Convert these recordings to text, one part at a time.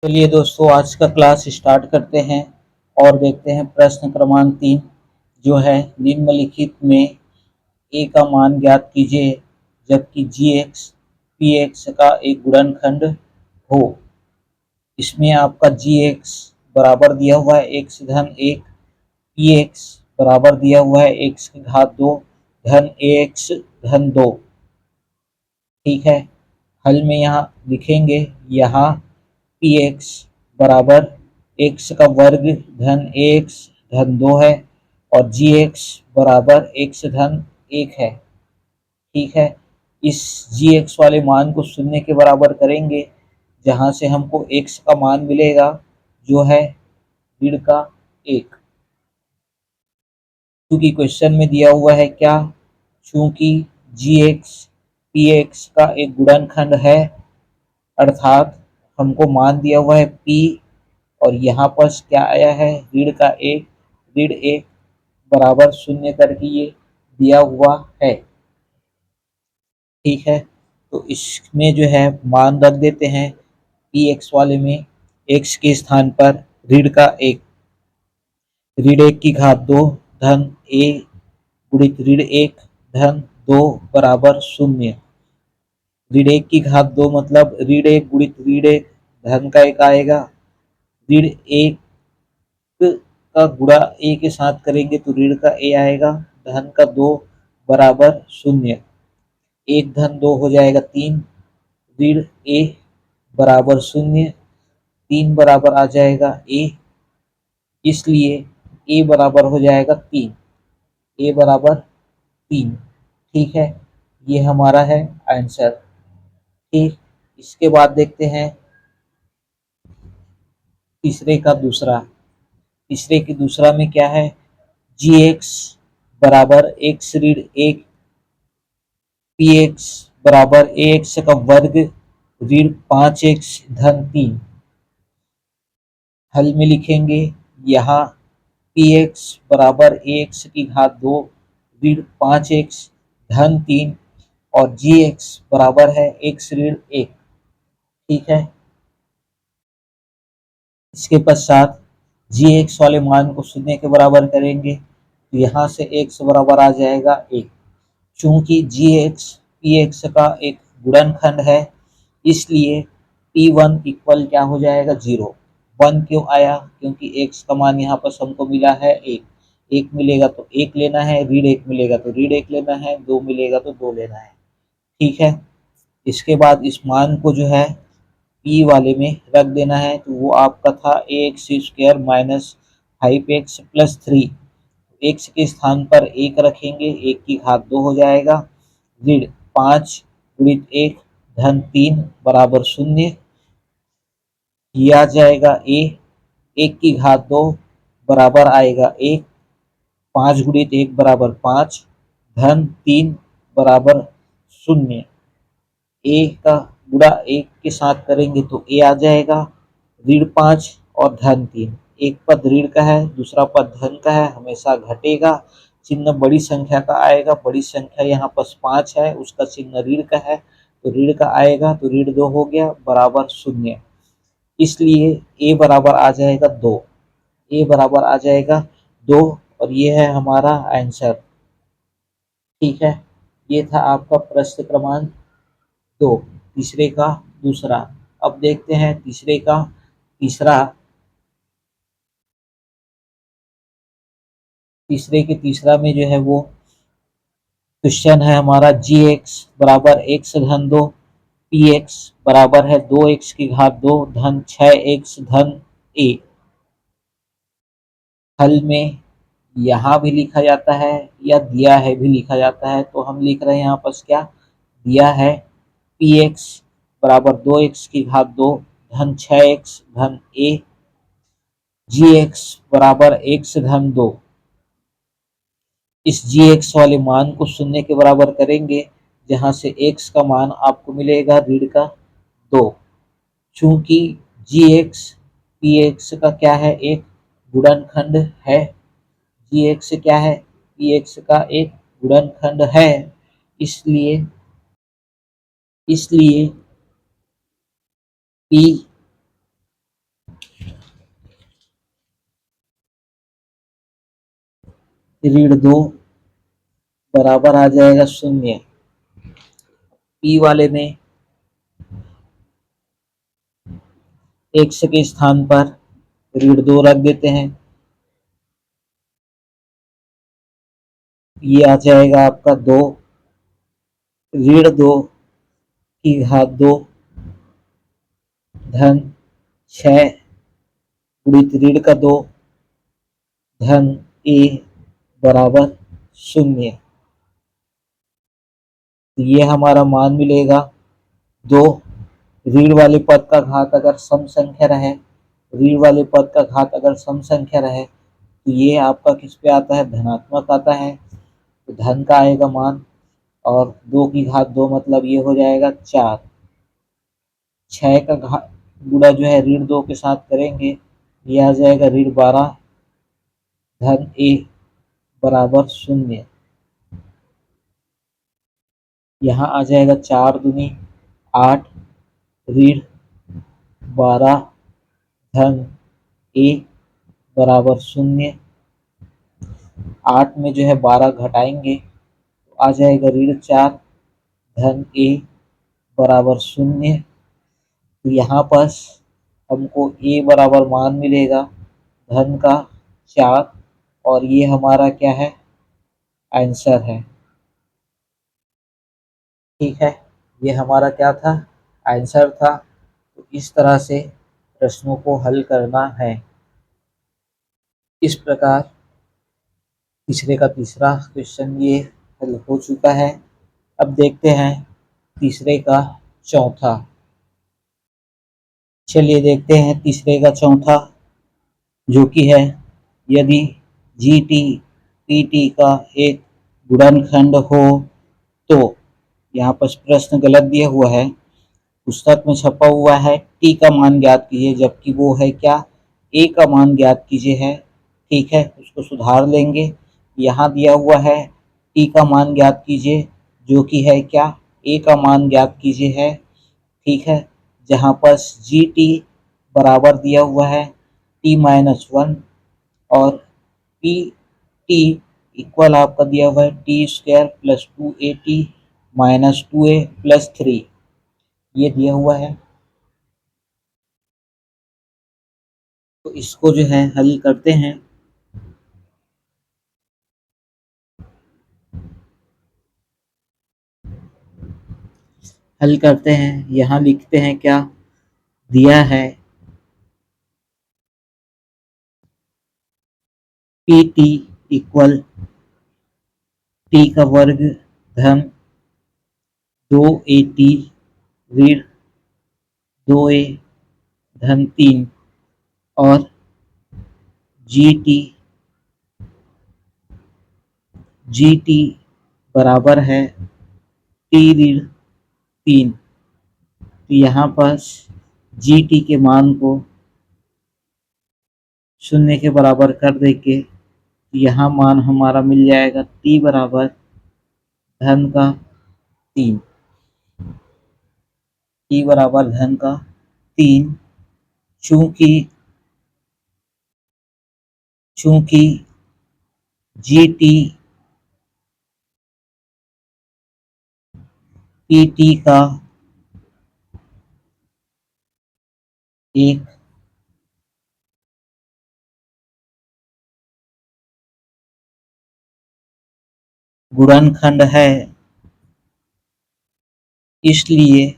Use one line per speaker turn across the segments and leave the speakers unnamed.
चलिए दोस्तों, आज का क्लास स्टार्ट करते हैं और देखते हैं प्रश्न क्रमांक 3 जो है निम्नलिखित में ए का मान ज्ञात कीजिए जबकि जी एक्स पी एक्स का एक गुणनखंड हो। इसमें आपका जी एक्स बराबर दिया हुआ है एक्स धन एक, पी एक्स बराबर दिया हुआ है एक्स की घात दो धन ए एक्स धन दो। ठीक है, हल में यहाँ लिखेंगे, यहाँ पी एक्स बराबर एक्स का वर्ग धन एक्स धन दो है और जी एक्स बराबर एक्स धन एक है। ठीक है, इस जी एक्स वाले मान को शून्य के बराबर करेंगे जहाँ से हमको एक्स का मान मिलेगा जो है ऋण का एक। क्योंकि क्वेश्चन में दिया हुआ है क्या, चूंकि जी एक्स पी एक्स का एक गुणनखंड है, अर्थात हमको मान दिया हुआ है पी और यहाँ पर क्या आया है ऋण का एक, ऋण एक बराबर शून्य करके ये दिया हुआ है। ठीक है, तो इसमें जो है मान रख देते हैं पी एक्स वाले में एक्स के स्थान पर ऋण का एक, ऋण एक की घात दो धन ए गुणित ऋण एक धन दो बराबर शून्य। ऋण एक की घात दो मतलब ऋण एक गुणित ऋण एक धन का एक आएगा, ऋण एक का गुणा ए के साथ करेंगे तो ऋण का ए आएगा धन का दो बराबर शून्य। एक धन दो हो जाएगा तीन, ऋण ए बराबर शून्य, तीन बराबर आ जाएगा ए, इसलिए ए बराबर हो जाएगा तीन, ए बराबर तीन। ठीक है, ये हमारा है आंसर। ठीक, इसके बाद देखते हैं तीसरे का दूसरा। तीसरे की दूसरा में क्या है, जी एक्स बराबर एक्स ऋण एक, पी एक्स बराबर ए एक्स का वर्ग ऋण पाँच एक्स धन तीन। हल में लिखेंगे, यहाँ पी एक्स बराबर ए एक्स की घात दो ऋण पाँच एक्स धन तीन और जी एक्स बराबर है एक्स ऋण एक। ठीक है, इसके पश्चात जी एक्स वाले मान को शून्य के बराबर करेंगे तो यहाँ से एक्स बराबर आ जाएगा एक। चूंकि जी एक्स पी एक्स का एक गुणनखंड है, इसलिए पी वन इक्वल क्या हो जाएगा जीरो। वन क्यों आया, क्योंकि एक्स का मान यहाँ पर हमको मिला है एक, एक मिलेगा तो एक लेना है, ऋण एक मिलेगा तो ऋण एक लेना है, दो मिलेगा तो दो लेना है। ठीक है, इसके बाद इस मान को जो है पी वाले में रख देना है, तो वो आपका था a x square minus five x plus three. X के स्थान पर एक रखेंगे, एक की घात दो हो जाएगा, ऋण पाँच गुणित एक धन तीन बराबर शून्य। ये आ जाएगा ए, एक की घात दो बराबर आएगा एक, पाँच गुणित एक बराबर पाँच धन तीन बराबर शून्य। ए का गुणा एक के साथ करेंगे तो ए आ जाएगा ऋण पाँच और धन तीन। एक पद ऋण का है, दूसरा पद धन का है, हमेशा घटेगा। चिन्ह बड़ी संख्या का आएगा, बड़ी संख्या यहाँ पर पाँच है, उसका चिन्ह ऋण का है तो ऋण का आएगा, तो ऋण दो हो गया बराबर शून्य। इसलिए ए बराबर आ जाएगा दो, ए बराबर आ जाएगा दो और ये है हमारा आंसर। ठीक है, ये था आपका प्रश्न क्रमांक दो, तीसरे का दूसरा। अब देखते हैं तीसरे का तीसरा। तीसरे के तीसरा में जो है वो क्वेश्चन है हमारा जी एक्स बराबर एक्स धन दो, पी एक्स बराबर है दो एक्स की घात दो धन छः एक्स धन ए। हल में यहाँ भी लिखा जाता है या दिया है भी लिखा जाता है, तो हम लिख रहे हैं यहाँ पर क्या दिया है, पी एक्स बराबर दो एक्स की घात दो धन छः एक्स धन ए, जी एक्स बराबर एक्स धन दो। इस जी एक्स वाले मान को शून्य के बराबर करेंगे जहां से एक्स का मान आपको मिलेगा ऋण का दो। चूंकि जी एक्स पी एक्स का क्या है, एक गुणनखंड है, जी एक्स क्या है पी एक्स का एक गुणनखंड है, इसलिए इसलिए पी ऋण 2 बराबर आ जाएगा 0। पी वाले में x के स्थान पर ऋण 2 रख देते हैं, ये आ जाएगा आपका 2 ऋण 2 की घात 2 धन 6 गुणित ऋण का 2 धन a बराबर 0। तो ये हमारा मान मिलेगा 2। ऋण वाले पद का घात अगर सम संख्या रहे, ऋण वाले पद का घात अगर सम संख्या रहे तो ये आपका किस पे आता है, धनात्मक आता है, तो धन का आएगा मान। और 2 की घात 2 मतलब ये हो जाएगा 4। 6 का घात गुणा जो है ऋण 2 के साथ करेंगे, ये आ जाएगा ऋण 12 धन a बराबर 0। यहाँ आ जाएगा 4 दूनी 8 ऋण 12 धन a बराबर 0। 8 में जो है 12 घटाएंगे तो आ जाएगा ऋण 4 धन a बराबर 0। तो यहाँ पर हमको a बराबर मान मिलेगा धन का 4, और ये हमारा क्या है, आंसर है। ठीक है, ये हमारा क्या था, आंसर था। तो इस तरह से प्रश्नों को हल करना है। इस प्रकार तीसरे का तीसरा क्वेश्चन ये हल हो चुका है। अब देखते हैं तीसरे का चौथा। चलिए देखते हैं तीसरे का चौथा, जो कि है यदि जी टी पी टी का एक गुणनखंड हो तो। यहाँ पर प्रश्न गलत दिया हुआ है, पुस्तक में छपा हुआ है टी का मान ज्ञात कीजिए, जबकि वो है क्या, ए का मान ज्ञात कीजिए है। ठीक है, उसको सुधार लेंगे। यहाँ दिया हुआ है टी का मान ज्ञात कीजिए, जो कि है क्या, ए का मान ज्ञात कीजिए है। ठीक है, जहाँ पर जी टी बराबर दिया हुआ है t-1 और पी टी इक्वल आपका दिया हुआ है t² plus 2at minus 2a plus 3, ये दिया हुआ है। तो इसको जो है हल करते हैं। हल करते हैं, यहाँ लिखते हैं क्या दिया है, पी टी इक्वल टी का वर्ग धन 2at ऋण 2a धन 3 और जी टी बराबर है टी ऋण 3। तो यहाँ पर जी टी के मान को 0 के बराबर कर देंगे, तो यहाँ मान हमारा मिल जाएगा टी बराबर धन का 3। टी बराबर धन का 3। चूंकि चूंकि जी टी पी टी का एक गुणनखंड है, इसलिए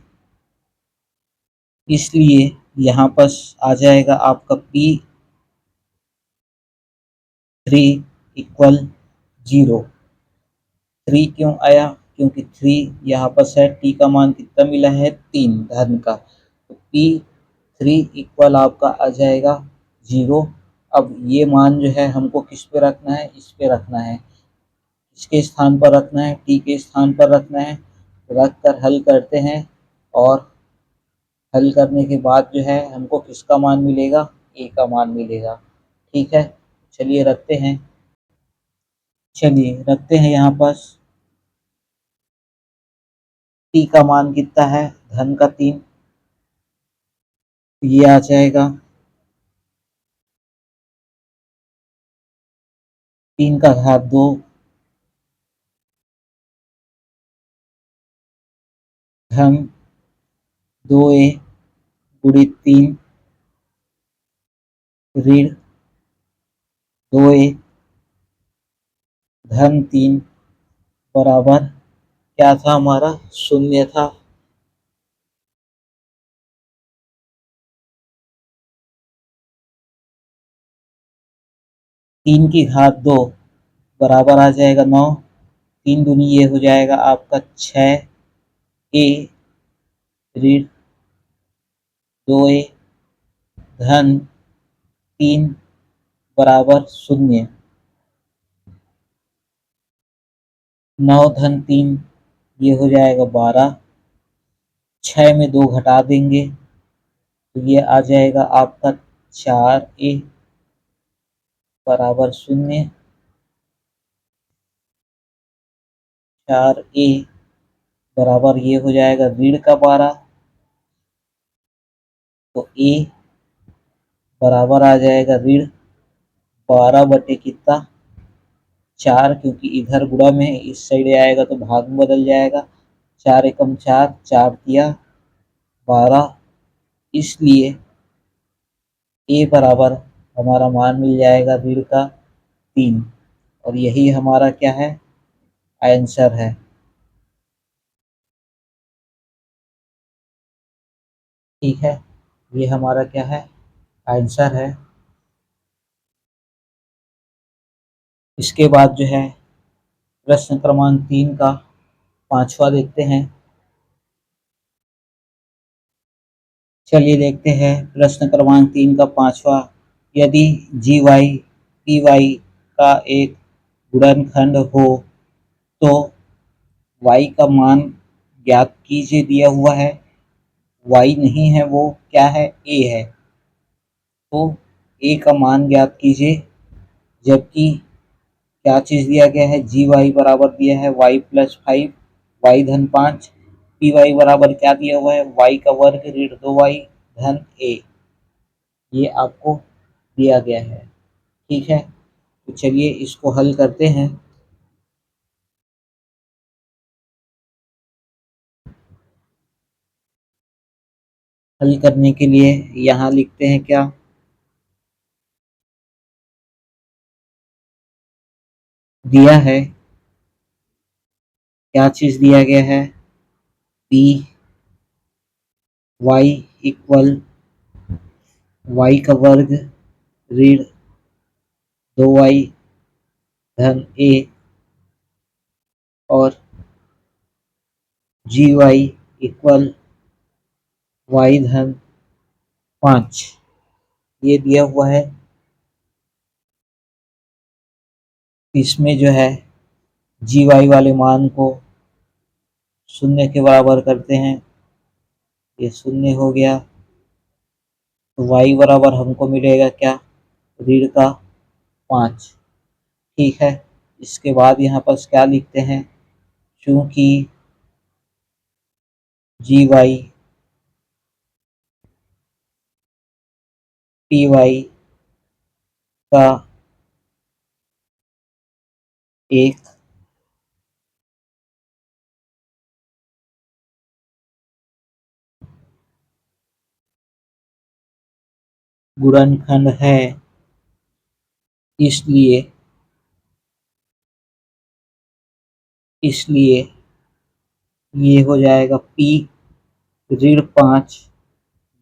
इसलिए यहाँ पर आ जाएगा आपका P3 इक्वल 0। 3 क्यों आया, क्योंकि 3 यहाँ पर है, टी का मान कितना मिला है, 3 धन का, तो P3 इक्वल आपका आ जाएगा 0। अब ये मान जो है हमको किस पे रखना है, इस पे रखना है, इसके स्थान पर रखना है, टी के स्थान पर रखना है। रख कर हल करते हैं, और हल करने के बाद जो है हमको किसका मान मिलेगा, ए का मान मिलेगा। ठीक है, चलिए रखते हैं। चलिए रखते हैं, यहाँ पर टी का मान कितना है, धन का 3, ये आ जाएगा ये आ 3 का घात 2 धन 2a गुणित 3 ऋण 2a धन 3 बराबर क्या था हमारा, शून्य था। तीन की घात 2 बराबर आ जाएगा 9, 3 दूनी ये हो जाएगा आपका 6a ऋण 2a धन 3 बराबर 0। 9 धन 3 ये हो जाएगा 12, 6 में 2 घटा देंगे तो ये आ जाएगा आपका 4a बराबर 0। 4a बराबर ये हो जाएगा ऋण का 12, तो a बराबर आ जाएगा ऋण 12 बटे कितना 4, क्योंकि इधर गुणा में है, इस साइड आएगा तो भाग में बदल जाएगा। 4 एकम 4, 4 तिया 12, इसलिए a बराबर हमारा मान मिल जाएगा ऋण का 3, और यही हमारा क्या है, आंसर है। ठीक है, ये हमारा क्या है, आंसर है। इसके बाद जो है प्रश्न क्रमांक 3 का 5वां देखते हैं। चलिए देखते हैं प्रश्न क्रमांक 3 का 5वां। यदि जी वाई पी वाई का एक गुणनखंड हो तो y का मान ज्ञात कीजिए दिया हुआ है। y नहीं है, वो क्या है, a है, तो a का मान ज्ञात कीजिए। जबकि क्या चीज दिया गया है, जी वाई बराबर दिया है y+5 y धन 5, पी वाई बराबर क्या दिया हुआ है, y का वर्ग ऋण 2y धन a, ये आपको दिया गया है। ठीक है, तो चलिए इसको हल करते हैं। हल करने के लिए यहाँ लिखते हैं क्या, दिया है, क्या चीज दिया गया है, पी वाई इक्वल वाई का वर्ग ऋण 2y धन a और जी वाई इक्वल वाई धन 5, ये दिया हुआ है। इसमें जो है जी वाई वाले मान को शून्य के बराबर करते हैं, ये शून्य हो गया, तो y बराबर हमको मिलेगा क्या, ऋण का 5। ठीक है, इसके बाद यहाँ पर क्या लिखते हैं, चूंकि जी वाई पी वाई का एक गुणनखंड है, इसलिए इसलिए ये हो जाएगा p ऋण 5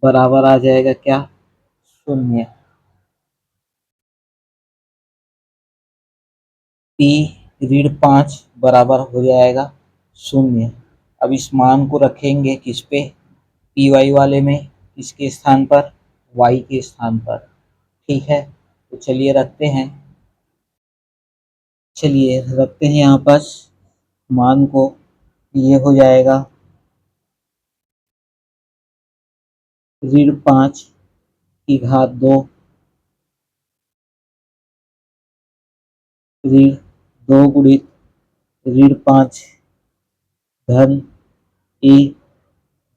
बराबर आ जाएगा क्या, शून्य। p ऋण 5 बराबर हो जाएगा शून्य। अब इस मान को रखेंगे किस पे, पी वाई वाले में, किसके स्थान पर, y के स्थान पर। ठीक है, तो चलिए रखते हैं, चलिए रखते हैं यहाँ पर मान को, ये हो जाएगा ऋण 5 की घात 2 ऋण 2 गुणित ऋण 5 धन a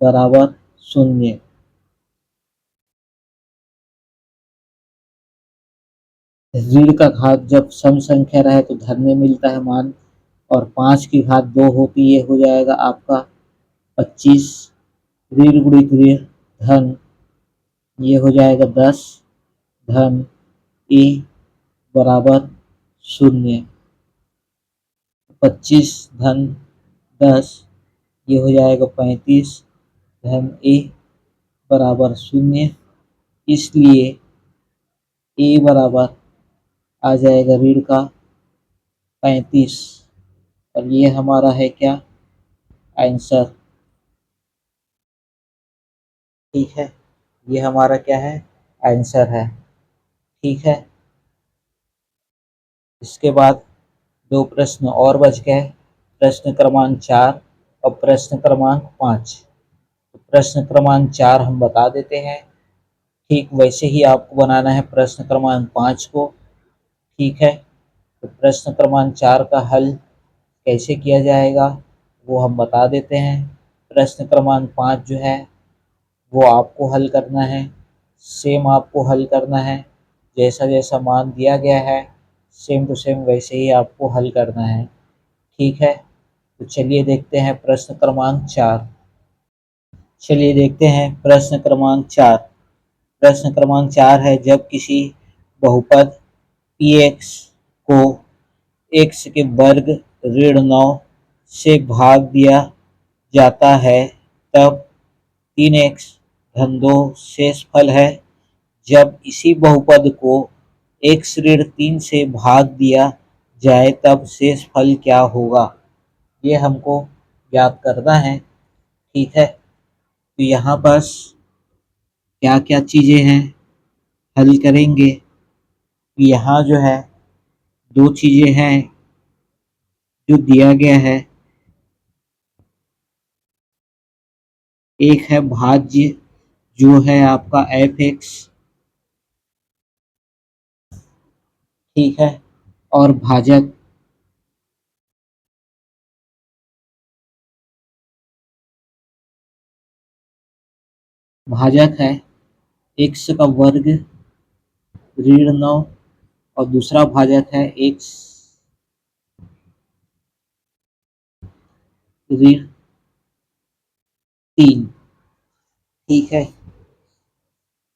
बराबर शून्य। ऋण का घात जब सम संख्या रहे तो धन में मिलता है मान, और 5 की घात 2 होती है, हो जाएगा आपका 25। ऋण गुणित ऋण धन, ये हो जाएगा 10 धन ए बराबर 0। 25 धन 10, ये हो जाएगा 35 धन ए बराबर 0। इसलिए ए बराबर आ जाएगा ऋण का 35, और ये हमारा है क्या, आंसर। ठीक है, ये हमारा क्या है, आंसर है। ठीक है, इसके बाद दो प्रश्न और बच गए, प्रश्न क्रमांक 4 और प्रश्न क्रमांक 5। तो प्रश्न क्रमांक 4 हम बता देते हैं, ठीक वैसे ही आपको बनाना है प्रश्न क्रमांक 5 को। ठीक है, तो प्रश्न क्रमांक 4 का हल कैसे किया जाएगा वो हम बता देते हैं। प्रश्न क्रमांक 5 जो है वो आपको हल करना है, सेम आपको हल करना है, जैसा जैसा मान दिया गया है सेम टू सेम वैसे ही आपको हल करना है। ठीक है, तो चलिए देखते हैं प्रश्न क्रमांक 4। चलिए देखते हैं प्रश्न क्रमांक 4। प्रश्न क्रमांक 4 है, जब किसी बहुपद px को x के वर्ग ऋण 9 से भाग दिया जाता है तब 3x धन 2 शेषफल है। जब इसी बहुपद को x ऋण 3 से भाग दिया जाए तब शेषफल क्या होगा, ये हमको ज्ञात करना है। ठीक है, तो यहाँ पर क्या क्या चीज़ें हैं, हल करेंगे। यहाँ जो है दो चीज़ें हैं जो दिया गया है, एक है भाज्य जो है आपका fx, ठीक है, और भाजक, भाजक है x का वर्ग ऋण 9, और दूसरा भाजक है x ऋण 3। ठीक है,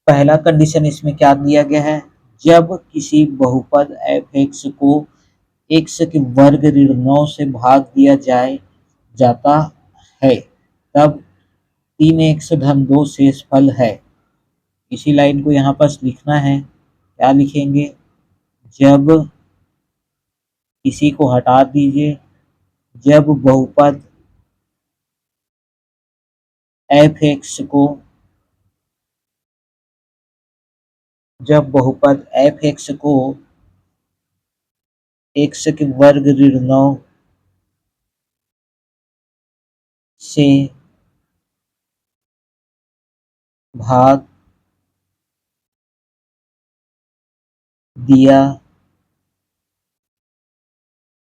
पहला कंडीशन इसमें क्या दिया गया है, जब किसी बहुपद fx को x के वर्ग ऋण 9 से भाग दिया जाता है तब 3x धन 2 शेषफल है। इसी लाइन को यहाँ पर लिखना है, क्या लिखेंगे, जब किसी को हटा दीजिए, जब बहुपद fx को, जब बहुपद fx को x के वर्ग ऋण 9 से भाग दिया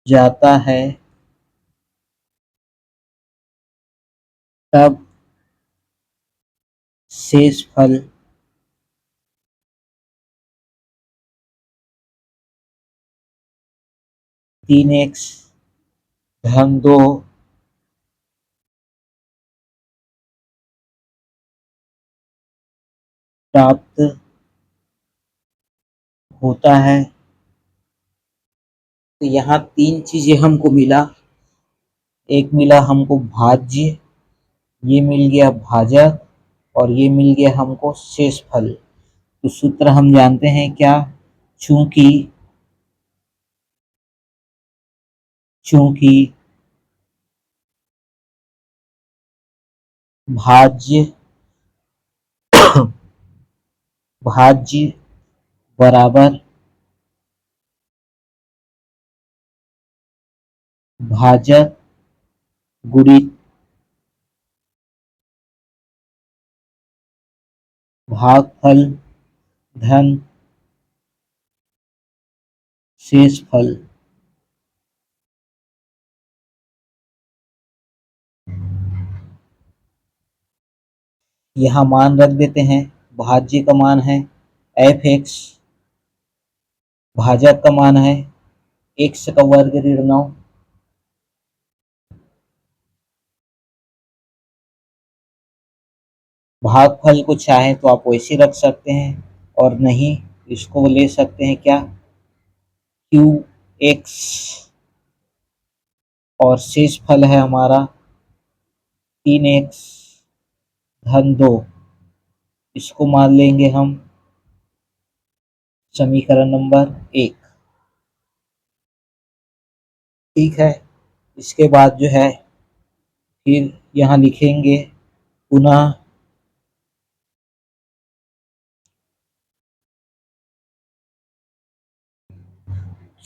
जाता है तब शेषफल 3x धन 2 प्राप्त होता है। तो यहाँ तीन चीजें हमको मिला, एक मिला हमको भाज्य, ये मिल गया भाजक, और ये मिल गया हमको शेषफल। तो सूत्र हम जानते हैं क्या, चूंकि चूंकि भाज्य भाज्य बराबर भाजक गुणित भागफल धन शेषफल। यहाँ मान रख देते हैं, भाज्य का मान है fx भाजक का मान है x का वर्ग ऋण 9। भागफल को चाहे तो आप वैसे रख सकते हैं और नहीं इसको ले सकते हैं क्या, qx, और शेष फल है हमारा 3x धन 2। इसको मान लेंगे हम समीकरण नंबर 1। ठीक है, इसके बाद जो है फिर यहाँ लिखेंगे पुनः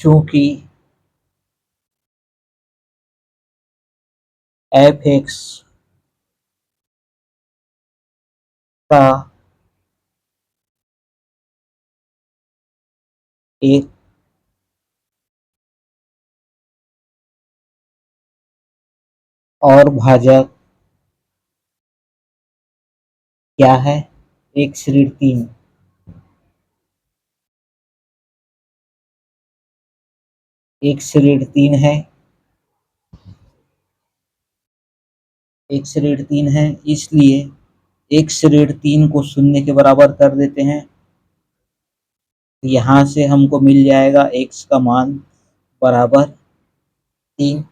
चूंकि f(x) का एक और भाजक क्या है, x ऋण 3। x ऋण 3 है, x ऋण 3 है, इसलिए x ऋण 3 को शून्य के बराबर कर देते हैं। यहाँ से हमको मिल जाएगा x का मान बराबर 3।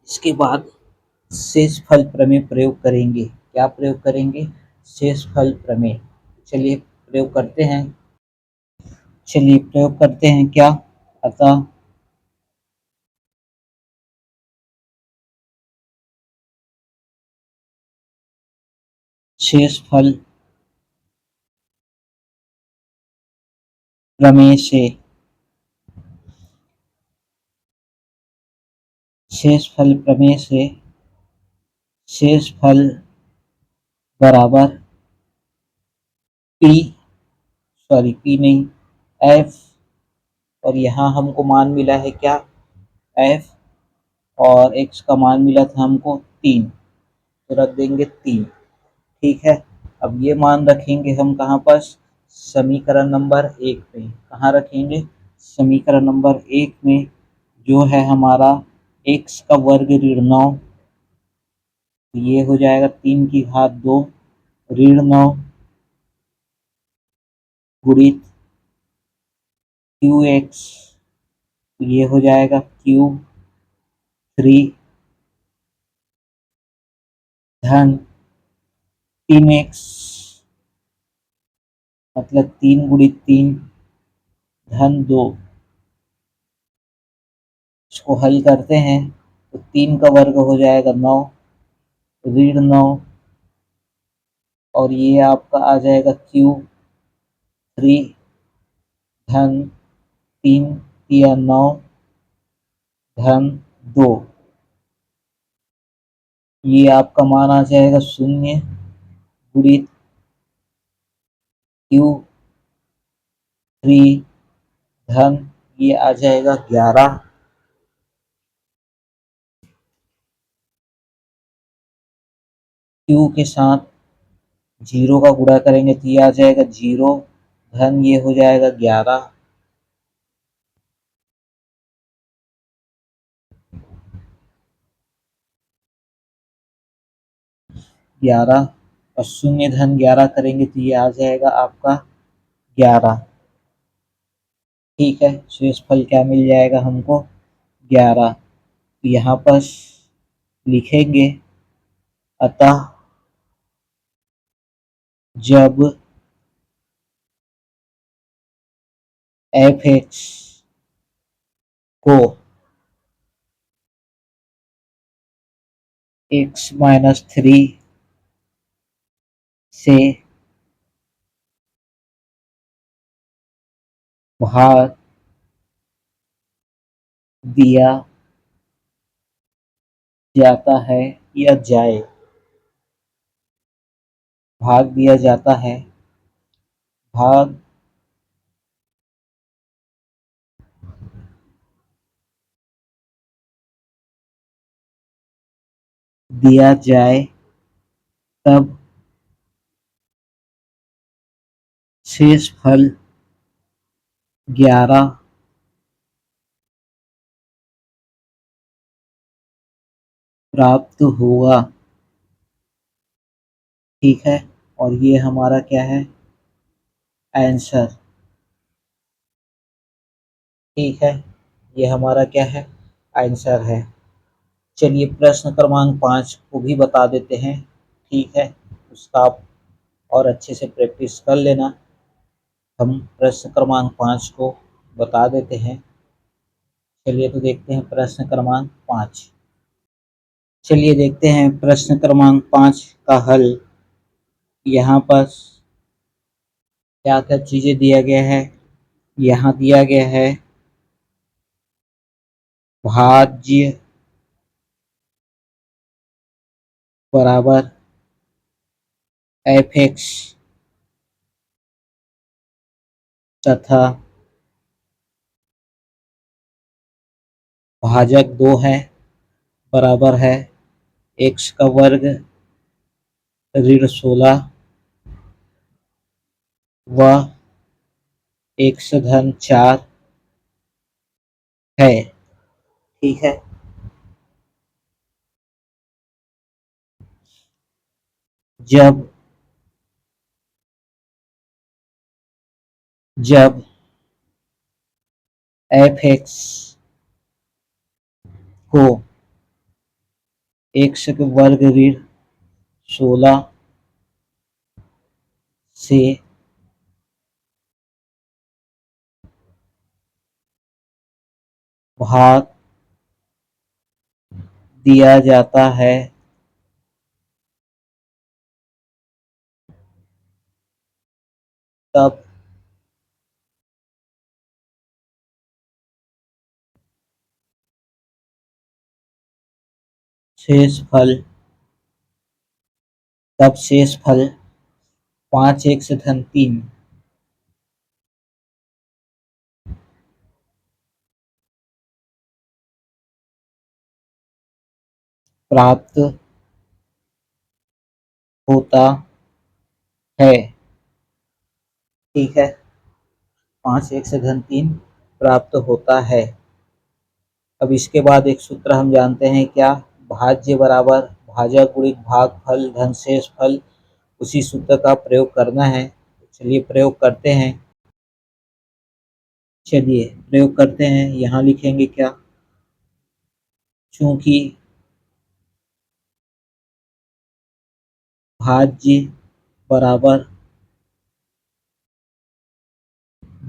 इसके बाद शेष फल प्रमेय प्रयोग करेंगे। क्या प्रयोग करेंगे, शेष फल प्रमेय। चलिए प्रयोग करते हैं। चलिए प्रयोग करते हैं क्या, अतः शेष फल प्रमेय से शेष फल प्रमेय से शेष फल बराबर पी नहीं एफ, और यहाँ हमको मान मिला है क्या, एफ, और एक्स का मान मिला था हमको 3, तो रख देंगे 3। ठीक है, अब ये मान रखेंगे हम कहाँ पर, समीकरण नंबर 1 पे। कहाँ रखेंगे, समीकरण नंबर 1 में, जो है हमारा x का वर्ग ऋण 9, ये हो जाएगा 3 की घात 2 ऋण 9 गुणित qx, ये हो जाएगा q3 धन 3x, मतलब 3 गुणित 3 धन 2। इसको हल करते हैं तो 3 का वर्ग हो जाएगा 9 ऋण 9, और ये आपका आ जाएगा q3 धन 3 या 9 धन 2। ये आपका मान आ जाएगा 0 गुणित q3 धन, ये आ जाएगा 11, q के साथ 0 का गुणा करेंगे तो ये आ जाएगा 0 धन, ये हो जाएगा 11, और 0 धन 11 करेंगे तो ये आ जाएगा आपका 11। ठीक है, शेष फल क्या मिल जाएगा हमको, 11। यहाँ पर लिखेंगे अतः जब f(x) को x-3 से भाग दिया जाता है या जाए, भाग दिया जाता है, भाग दिया जाए, तब शेष फल 11 प्राप्त होगा। ठीक है, और ये हमारा क्या है, आंसर। ठीक है, ये हमारा क्या है, आंसर है। चलिए प्रश्न क्रमांक 5 को भी बता देते हैं। ठीक है, उसका आप और अच्छे से प्रैक्टिस कर लेना। हम प्रश्न क्रमांक 5 को बता देते हैं। चलिए तो देखते हैं प्रश्न क्रमांक 5। चलिए देखते हैं प्रश्न क्रमांक 5 का हल। यहाँ पर क्या क्या चीजें दिया गया है। यहाँ दिया गया है भाज्य बराबर एफ एक्स तथा भाजक 2 है, बराबर है एक्स का वर्ग ऋण 16 व एक्स धन 4 है। ठीक है, जब जब एफ एक्स को एक्स के वर्ग ऋण 16 से भाग दिया जाता है, तब शेष फल तब शेष फल 5 एक्स धन 3 प्राप्त होता है। ठीक है, 5 एक्स धन 3 प्राप्त होता है। अब इसके बाद एक सूत्र हम जानते हैं क्या, भाज्य बराबर भाजक गुणित भागफल धन शेष फल। उसी सूत्र का प्रयोग करना है। चलिए प्रयोग करते हैं। चलिए प्रयोग करते हैं। यहाँ लिखेंगे क्या, चूंकि भाज्य बराबर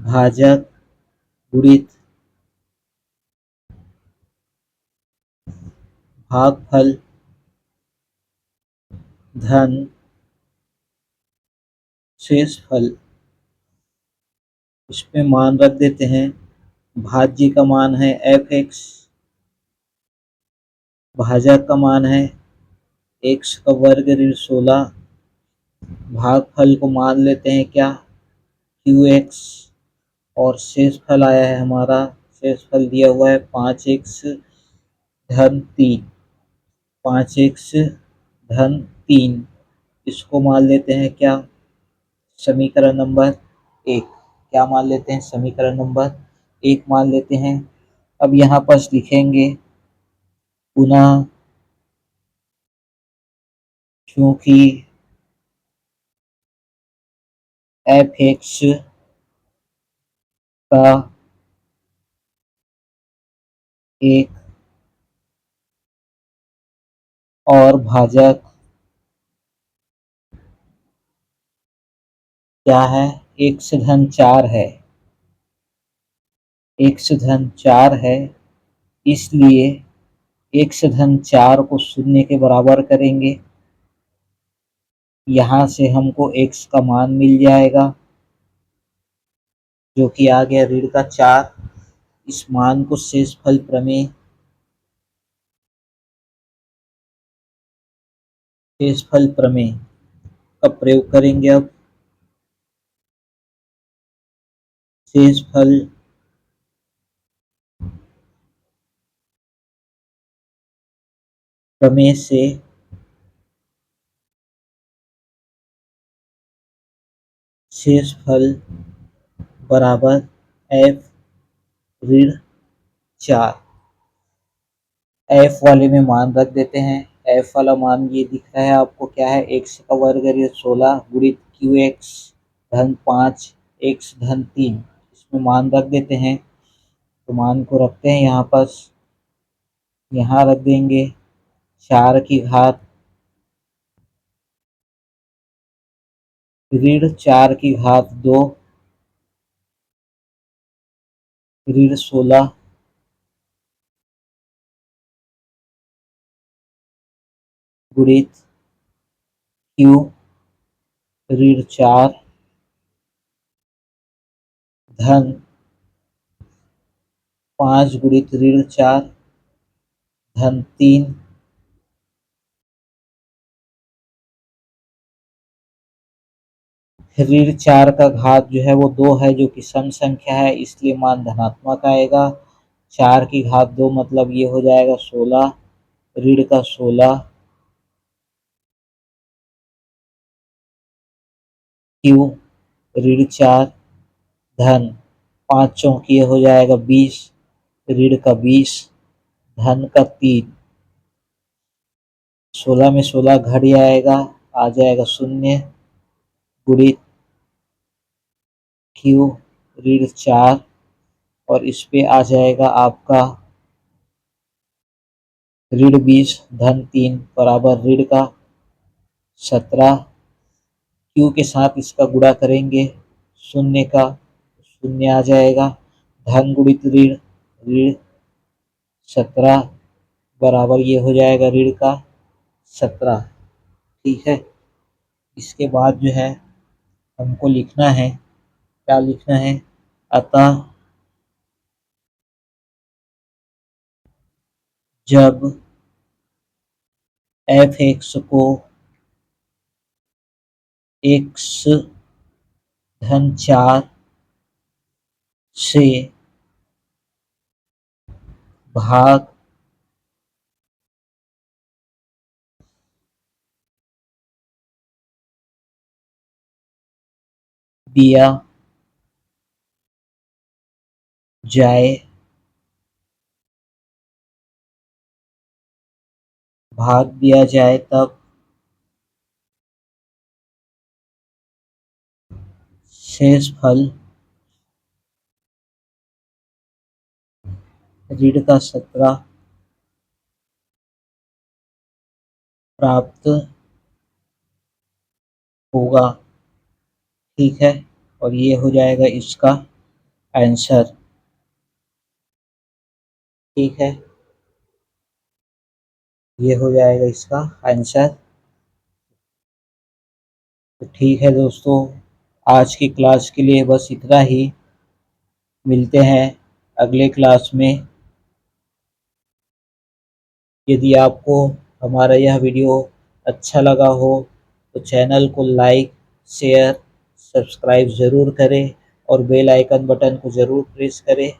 भाजक गुणित भागफल धन शेष फल, इस पे मान रख देते हैं। भाज्य का मान है एफ एक्स, भाजक का मान है एक्स का वर्ग ऋण 16, भागफल को मान लेते हैं क्या, क्यू एक्स, और शेष फल आया है हमारा, शेष फल दिया हुआ है 5 एक्स धन 3, 5 एक्स धन 3। इसको मान लेते हैं क्या, समीकरण नंबर 1। क्या मान लेते हैं, समीकरण नंबर 1 मान लेते हैं। अब यहाँ पर लिखेंगे पुनः चूंकि एफ एक्स का एक और भाजक क्या है, एक्स धन 4 है, एक्स धन 4 है, इसलिए एक्स धन 4 को शून्य के बराबर करेंगे। यहाँ से हमको एक्स का मान मिल जाएगा जो कि आ गया ऋण का 4। इस मान को शेषफल प्रमेय का प्रयोग करेंगे। अब शेषफल प्रमेय से शेषफल बराबर एफ ऋण 4। एफ वाले में मान रख देते हैं। एफ वाला मान ये दिख रहा है आपको, क्या है, एक्स का वर्ग है 16 गुणित क्यू एक्स धन 5 एक्स धन 3, इसमें मान रख देते हैं। तो मान को रखते हैं यहाँ पर, यहाँ रख देंगे 4 की घात ऋण 4 की घात 2 ऋण 16 गुणित क्यू ऋण 4 धन 5 गुणित ऋण 4 धन 3 ऋण 4 का घात जो है वो 2 है, जो कि सम संख्या है, इसलिए मान धनात्मक आएगा। 4 की घात 2 मतलब ये हो जाएगा 16 ऋण का 16 क्यू ऋण 4 धन 5 चौक ये हो जाएगा 20 ऋण का 20 धन का 3। 16 में 16 घट जाएगा, आ जाएगा 0 गुणित क्यू ऋण 4 और इस पे आ जाएगा आपका ऋण 20 धन 3 बराबर ऋण का 17। क्यू के साथ इसका गुणा करेंगे शून्य का, शून्य आ जाएगा, धन गुणित ऋण ऋण 17 बराबर ये हो जाएगा ऋण का 17। ठीक है, इसके बाद जो है हमको लिखना है, क्या लिखना है, अतः जब एफ एक्स को एक्स धन 4 से भाग दिया जाए, भाग दिया जाए तब शेष फल ऋण का 17 प्राप्त होगा। ठीक है, और ये हो जाएगा इसका आंसर। ठीक है, ये हो जाएगा इसका आंसर। तो ठीक है दोस्तों, आज की क्लास के लिए बस इतना ही। मिलते हैं अगले क्लास में। यदि आपको हमारा यह वीडियो अच्छा लगा हो तो चैनल को लाइक, शेयर, सब्सक्राइब ज़रूर करें और बेल आइकन बटन को ज़रूर प्रेस करें,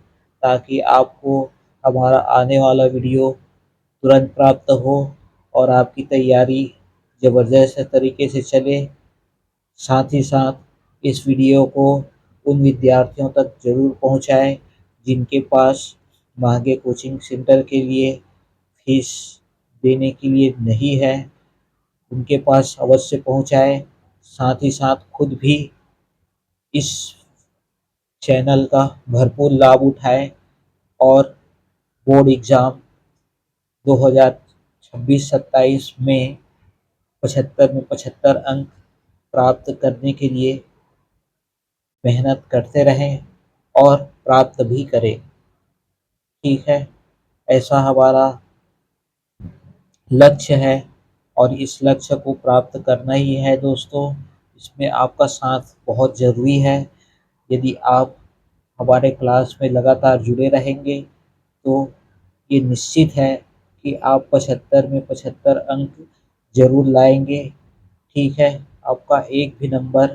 ताकि आपको हमारा आने वाला वीडियो तुरंत प्राप्त हो और आपकी तैयारी ज़बरदस्त तरीके से चले। साथ ही साथ इस वीडियो को उन विद्यार्थियों तक ज़रूर पहुंचाएं जिनके पास महंगे कोचिंग सेंटर के लिए फीस देने के लिए नहीं है, उनके पास अवश्य पहुंचाएं। साथ ही साथ खुद भी इस चैनल का भरपूर लाभ उठाएं और बोर्ड एग्ज़ाम 2026-27 में 75 में 75 अंक प्राप्त करने के लिए मेहनत करते रहें और प्राप्त भी करें। ठीक है, ऐसा हमारा लक्ष्य है और इस लक्ष्य को प्राप्त करना ही है दोस्तों। इसमें आपका साथ बहुत ज़रूरी है। यदि आप हमारे क्लास में लगातार जुड़े रहेंगे तो ये निश्चित है कि आप 75 में 75 अंक ज़रूर लाएंगे। ठीक है, आपका एक भी नंबर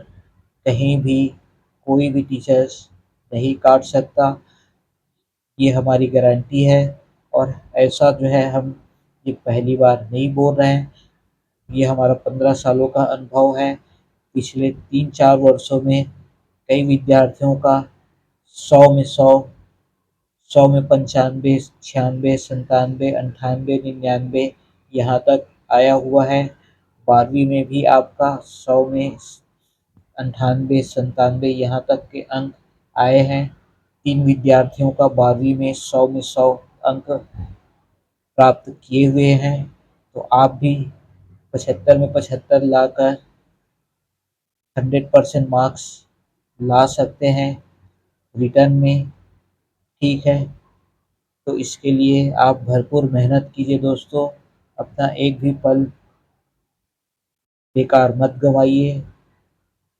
कहीं भी कोई भी टीचर्स नहीं काट सकता, ये हमारी गारंटी है। और ऐसा जो है हम ये पहली बार नहीं बोल रहे हैं, ये हमारा 15 सालों का अनुभव है। पिछले 3-4 वर्षों में कई विद्यार्थियों का 100 में 100 100 में 95, 96, 97, 98, 99 यहाँ तक आया हुआ है। 12वीं में भी आपका 100 में 98, 97 यहाँ तक के अंक आए हैं। 3 विद्यार्थियों का 12वीं में 100 में 100 अंक प्राप्त किए हुए हैं। तो आप भी 75 में 75 लाकर 100% मार्क्स ला सकते हैं रिटर्न में। ठीक है, तो इसके लिए आप भरपूर मेहनत कीजिए दोस्तों, अपना एक भी पल बेकार मत गवाइए,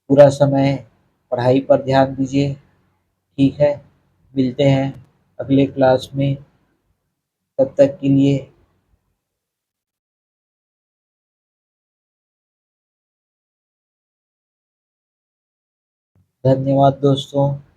पूरा समय पढ़ाई पर ध्यान दीजिए। ठीक है, मिलते हैं अगले क्लास में, तब तक के लिए धन्यवाद दोस्तों।